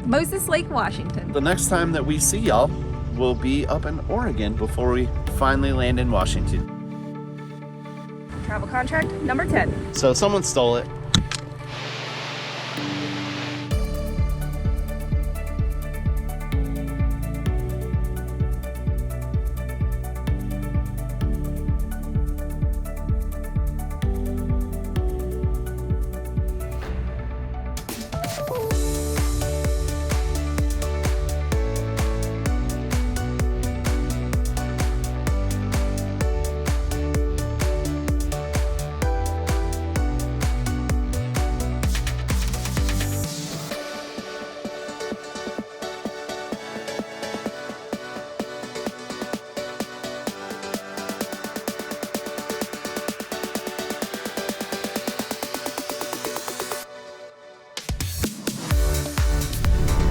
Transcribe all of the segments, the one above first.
Moses Lake, Washington. The next time that we see y'all will be up in Oregon before we finally land in Washington. Travel contract number 10. So someone stole it.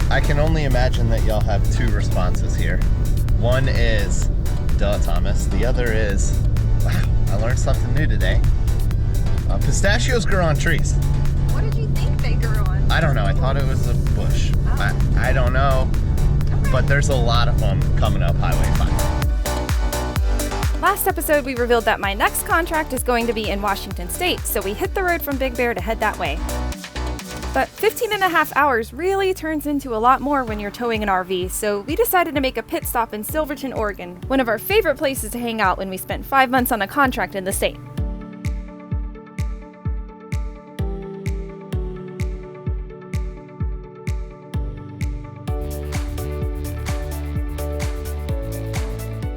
I can only imagine that y'all have two responses here. One is, duh, Thomas. The other is, wow, I learned something new today. Pistachios grow on trees. What did you think they grew on? I don't know. I thought it was a bush. Oh. I don't know. Okay. But there's a lot of them coming up Highway 5. Last episode, we revealed that my next contract is going to be in Washington State, so we hit the road from Big Bear to head that way. But 15 and a half hours really turns into a lot more when you're towing an RV, so we decided to make a pit stop in Silverton, Oregon, one of our favorite places to hang out when we spent 5 months on a contract in the state.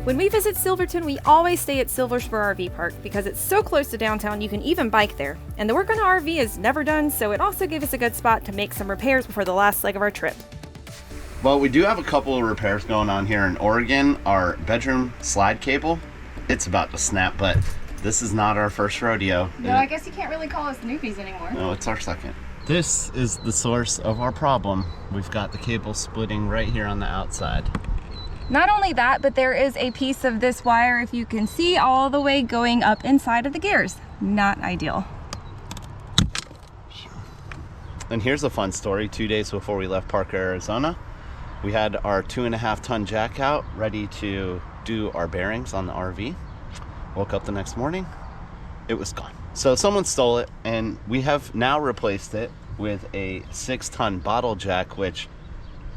When we visit Silverton, we always stay at Silver Spur RV Park because it's so close to downtown you can even bike there. And the work on our RV is never done, so it also gave us a good spot to make some repairs before the last leg of our trip. Well, we do have a couple of repairs going on here in Oregon. Our bedroom slide cable, it's about to snap, but this is not our first rodeo. No, I guess you can't really call us newbies anymore. No, it's our second. This is the source of our problem. We've got the cable splitting right here on the outside. Not only that, but there is a piece of this wire, if you can see, all the way going up inside of the gears. Not ideal. And here's a fun story. 2 days before we left Parker, Arizona, we had our 2.5 ton jack out ready to do our bearings on the RV. Woke up the next morning, it was gone. So someone stole it, and we have now replaced it with a 6 ton bottle jack, which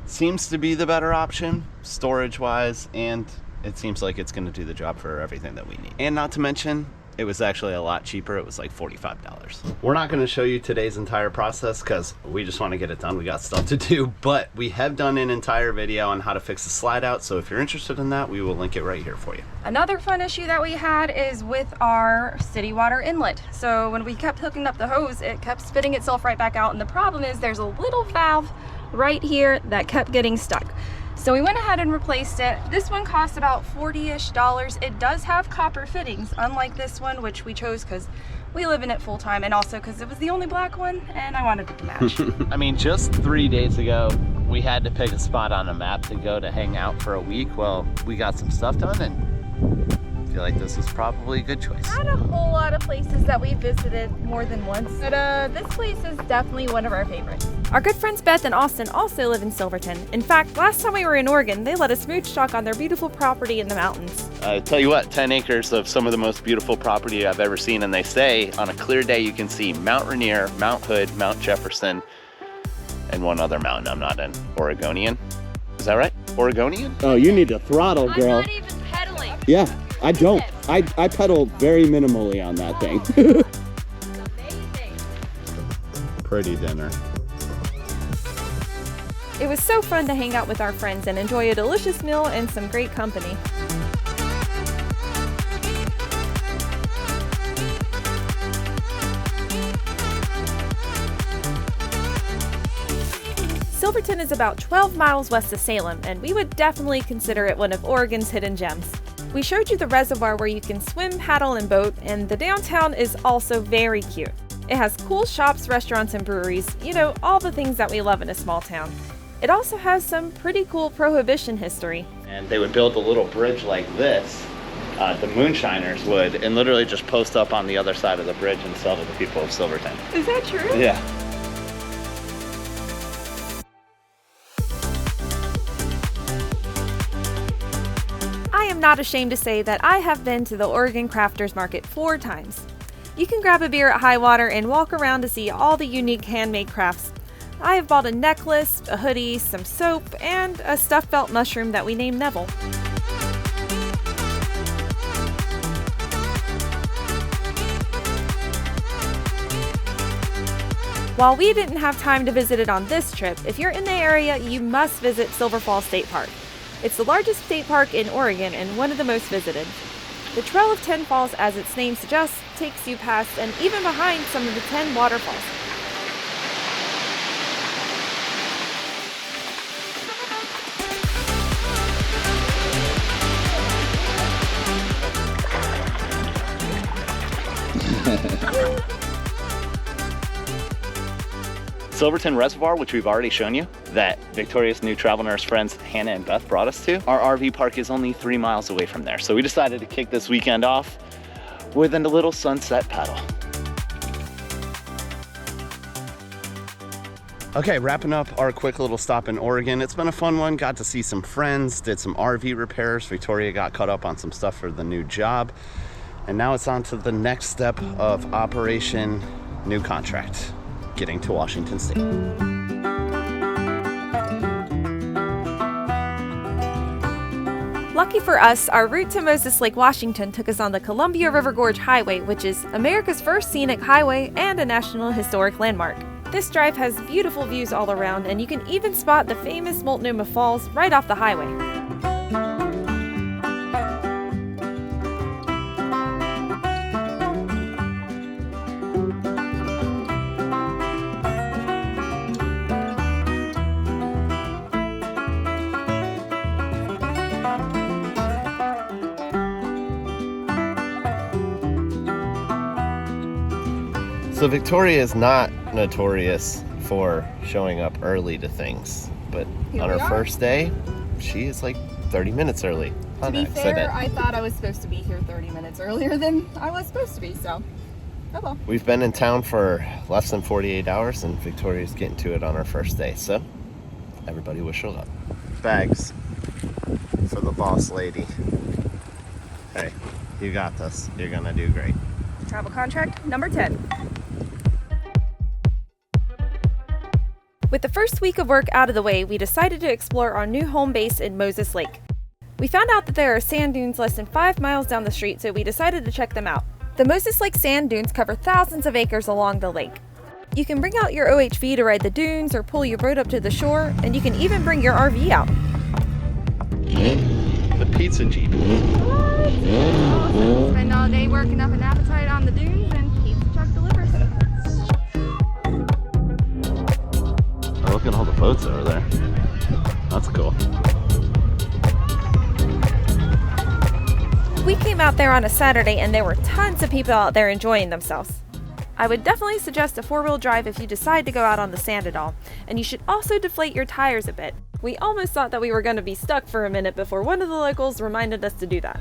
seems to be the better option storage wise, and it seems like it's going to do the job for everything that we need. And not to mention, it was actually a lot cheaper. It was like $45. We're not going to show you today's entire process because we just want to get it done. We got stuff to do, but we have done an entire video on how to fix the slide out, so if you're interested in that, we will link it right here for you. Another fun issue that we had is with our city water inlet. So when we kept hooking up the hose, it kept spitting itself right back out, and the problem is there's a little valve right here that kept getting stuck. So we went ahead and replaced it. This one cost about $40-ish. It does have copper fittings, unlike this one, which we chose because we live in it full time, and also because it was the only black one and I wanted it to match. I mean, just 3 days ago, we had to pick a spot on a map to go to hang out for a week. Well, we got some stuff done, and I feel like this is probably a good choice. Not a whole lot of places that we visited more than once, but this place is definitely one of our favorites. Our good friends Beth and Austin also live in Silverton. In fact, last time we were in Oregon, they let us mooch talk on their beautiful property in the mountains. I tell you what, 10 acres of some of the most beautiful property I've ever seen, and they say on a clear day you can see Mount Rainier, Mount Hood, Mount Jefferson, and one other mountain I'm not in. Oregonian? Is that right? Oregonian? Oh, you need to throttle, girl. I'm not even pedaling. Yeah, I don't. I pedal very minimally on that thing. Amazing. Pretty dinner. It was so fun to hang out with our friends and enjoy a delicious meal and some great company. Silverton is about 12 miles west of Salem, and we would definitely consider it one of Oregon's hidden gems. We showed you the reservoir where you can swim, paddle, and boat, and the downtown is also very cute. It has cool shops, restaurants, and breweries, you know, all the things that we love in a small town. It also has some pretty cool Prohibition history. And they would build a little bridge like this, the moonshiners would, and literally just post up on the other side of the bridge and sell to the people of Silverton. Is that true? Yeah. not ashamed to say that I have been to the Oregon Crafters Market 4 times. You can grab a beer at high water and walk around to see all the unique handmade crafts. I have bought a necklace, a hoodie, some soap, and a stuffed felt mushroom that we named Neville. While we didn't have time to visit it on this trip, if you're in the area, you must visit Silver Falls State Park. It's the largest state park in Oregon and one of the most visited. The Trail of 10 Falls, as its name suggests, takes you past and even behind some of the 10 waterfalls. Silverton Reservoir, which we've already shown you, that Victoria's new travel nurse friends Hannah and Beth brought us to. Our RV park is only 3 miles away from there. So we decided to kick this weekend off with a little sunset paddle. Okay, wrapping up our quick little stop in Oregon. It's been a fun one. Got to see some friends, did some RV repairs. Victoria got caught up on some stuff for the new job. And now it's on to the next step of Operation New Contract. Getting to Washington State. Lucky for us, our route to Moses Lake, Washington took us on the Columbia River Gorge Highway, which is America's first scenic highway and a National Historic Landmark. This drive has beautiful views all around, and you can even spot the famous Multnomah Falls right off the highway. So Victoria is not notorious for showing up early to things, but on her first day, she is like 30 minutes early. To be fair, I thought I was supposed to be here 30 minutes earlier than I was supposed to be, so oh well. We've been in town for less than 48 hours and Victoria's getting to it on her first day, so everybody wish her luck. Bags for the boss lady. Hey, you got this. You're gonna do great. Travel contract number 10. With the first week of work out of the way, we decided to explore our new home base in Moses Lake. We found out that there are sand dunes less than 5 miles down the street, so we decided to check them out. The Moses Lake sand dunes cover thousands of acres along the lake. You can bring out your OHV to ride the dunes or pull your boat up to the shore, and you can even bring your RV out. The pizza Jeep. Awesome. Spend all day working up an appetite on the dunes and pizza truck delivers. Oh, look at all the boats over there. That's cool. We came out there on a Saturday and there were tons of people out there enjoying themselves. I would definitely suggest a 4-wheel drive if you decide to go out on the sand at all, and you should also deflate your tires a bit. We almost thought that we were going to be stuck for a minute before one of the locals reminded us to do that.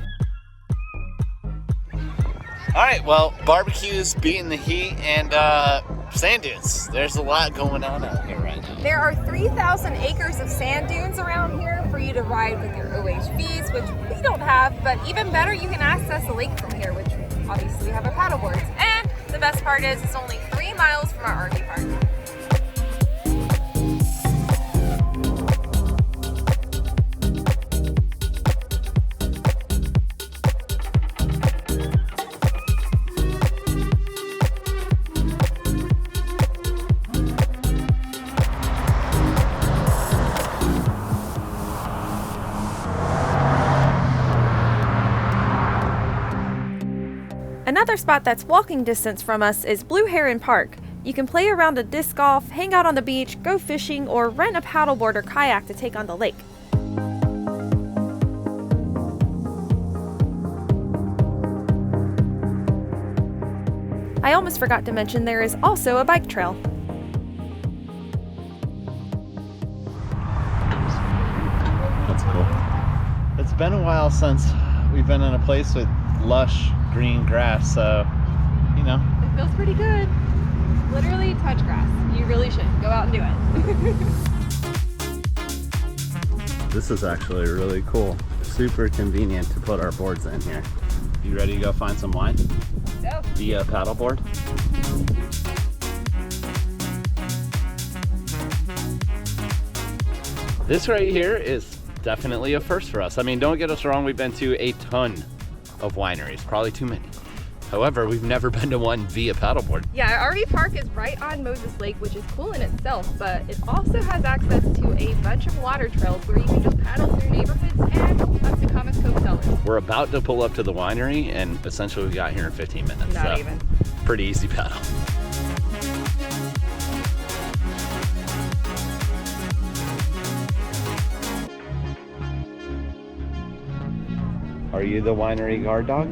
All right, well, barbecues, beating the heat, and sand dunes. There's a lot going on out here right now. There are 3,000 acres of sand dunes around here for you to ride with your OHVs, which we don't have, but even better, you can access the lake from here, which obviously we have our paddle boards. And the best part is it's only 3 miles from our RV park. Another spot that's walking distance from us is Blue Heron Park. You can play around a disc golf, hang out on the beach, go fishing, or rent a paddleboard or kayak to take on the lake. I almost forgot to mention there is also a bike trail. That's cool. It's been a while since we've been in a place with lush green grass, so, you know. It feels pretty good. Literally touch grass. You really should go out and do it. This is actually really cool. super convenient to put our boards in here. You ready to go find some wine? Go. Via paddleboard? This right here is definitely a first for us. I mean, don't get us wrong, we've been to a ton of wineries, probably too many. However, we've never been to one via paddleboard. Yeah, our RV park is right on Moses Lake, which is cool in itself, but it also has access to a bunch of water trails where you can just paddle through neighborhoods and up to Comics Cove cellars. We're about to pull up to the winery, and essentially we got here in 15 minutes. Not so even. Pretty easy paddle. Are you the winery guard dog?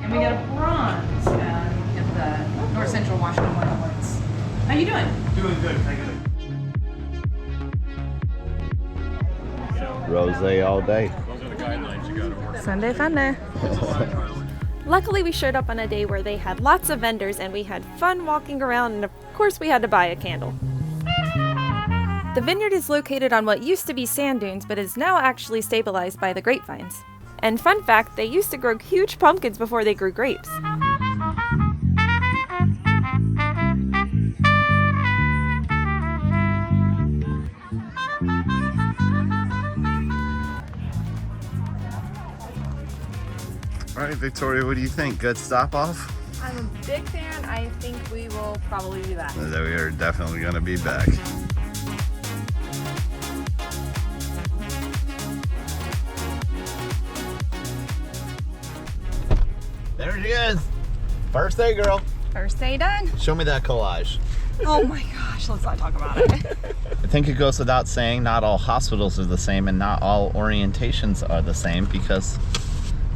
And we got a bronze at the North Central Washington One Awards. How you doing? Doing good, thank you. Rosé all day. Those are the guidelines you gotta work. Sunday fun day. Luckily, we showed up on a day where they had lots of vendors and we had fun walking around, and of course we had to buy a candle. The vineyard is located on what used to be sand dunes, but is now actually stabilized by the grapevines. And fun fact, they used to grow huge pumpkins before they grew grapes. All right, Victoria, what do you think? Good stop off? I'm a big fan. I think we will probably be back. We are definitely gonna be back. There she is. First day, girl. First day done. Show me that collage. Oh my gosh, let's not talk about it. I think it goes without saying not all hospitals are the same and not all orientations are the same, because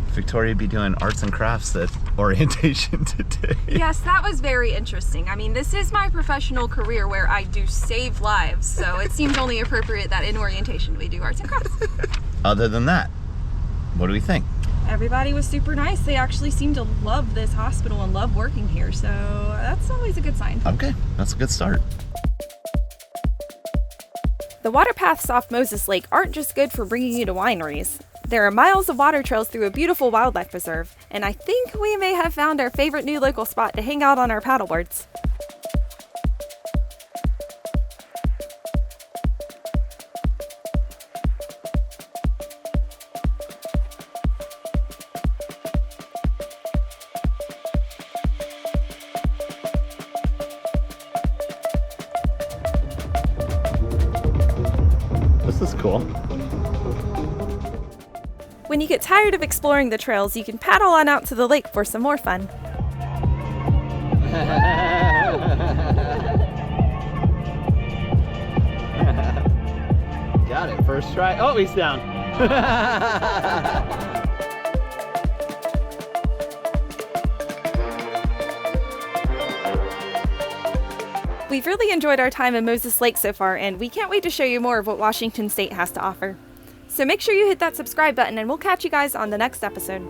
Victoria would be doing arts and crafts at orientation today. Yes, that was very interesting. I mean, this is my professional career where I do save lives, so it seems only appropriate that in orientation we do arts and crafts. Other than that, what do we think? Everybody was super nice. They actually seem to love this hospital and love working here, so that's always a good sign. Okay, that's a good start. The water paths off Moses Lake aren't just good for bringing you to wineries. There are miles of water trails through a beautiful wildlife preserve, and I think we may have found our favorite new local spot to hang out on our paddleboards. This is cool. When you get tired of exploring the trails, you can paddle on out to the lake for some more fun. Got it, first try. Oh, he's down. We've really enjoyed our time in Moses Lake so far, and we can't wait to show you more of what Washington State has to offer. So make sure you hit that subscribe button, and we'll catch you guys on the next episode.